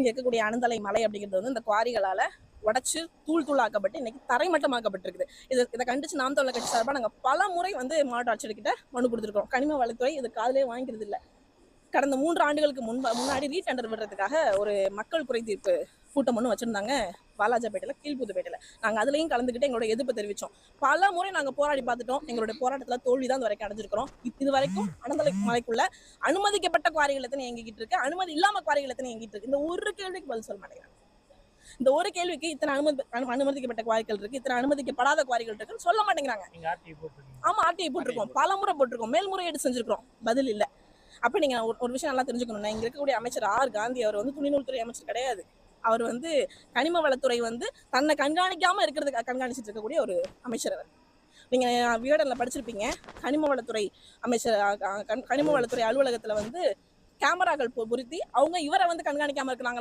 இங்க இருக்கக்கூடிய அனந்தலை மலை அப்படிங்கிறது வந்து இந்த குவாரிகளால உடைச்சு தூள் தூளாக்கப்பட்டு இன்னைக்கு தரைமட்டமாக்கப்பட்டிருக்குது. இதை கண்டிச்சு நாம் தமிழர் கட்சி சார்பாக நாங்கள் பல முறை வந்து மாவட்ட ஆட்சியர்கிட்ட மனு கொடுத்துருக்கோம். கனிம வளத்துறை இது காதலே வாங்கிக்கிறது இல்லை. கடந்த 3 ஆண்டுகளுக்கு முன்னாடி ரீடெண்டர் விடுறதுக்காக ஒரு மக்கள் குறை தீர்ப்பு கூட்டம் ஒன்று வச்சிருந்தாங்க வாலாஜாபேட்டையில், கீழ்புதுப்பேட்டையில். நாங்கள் அதுலேயும் கலந்துக்கிட்டு எங்களோட எதிர்ப்பு தெரிவித்தோம். பல முறை நாங்கள் போராடி பார்த்துட்டோம். எங்களுடைய போராட்டத்தில் தோல்வி தான் இது வரைக்கும் அடைஞ்சிருக்கிறோம். இது வரைக்கும் அனந்தலை மலைக்குள்ள அனுமதிக்கப்பட்ட குவாரிகள் எத்தனை இயங்கிட்டு இருக்கு, அனுமதி இல்லாம குவாரிகள் எத்தனை இயங்கிட்டு இருக்கு, இந்த ஒரு கேள்விக்கு பதில் சொல்ல மாட்டேங்கிறாங்க. இந்த ஒரு கேள்விக்கு இத்தனை அனுமதிக்கப்பட்ட குவாரிகள் இருக்கு, இத்தனை அனுமதிக்கப்படாத குவாரிகள் இருக்குன்னு சொல்ல மாட்டேங்கிறாங்க. ஆமா, ஆர்டிஐ போட்டிருக்கோம், பல முறை போட்டிருக்கோம், மேல்முறையீடு செஞ்சிருக்கிறோம், பதில் இல்லை. அப்ப நீங்க ஒரு விஷயம் நல்லா தெரிஞ்சுக்கணும். இங்க இருக்கக்கூடிய அமைச்சர் ஆர் காந்தி அவர் வந்து துணிநூல்துறை அமைச்சர் கிடையாது. அவர் வந்து கனிம வளத்துறை வந்து தன்னை கண்காணிக்காம இருக்கிறதுக்கு கண்காணிச்சுட்டு இருக்கக்கூடிய ஒரு அமைச்சர். அவர் நீங்க விகடன்ல படிச்சிருப்பீங்க. கனிம வளத்துறை அமைச்சர், கனிம வளத்துறை அலுவலகத்துல வந்து கேமராக்கள் பொருத்தி அவங்க இவரை வந்து கண்காணிக்காம இருக்கிறாங்களா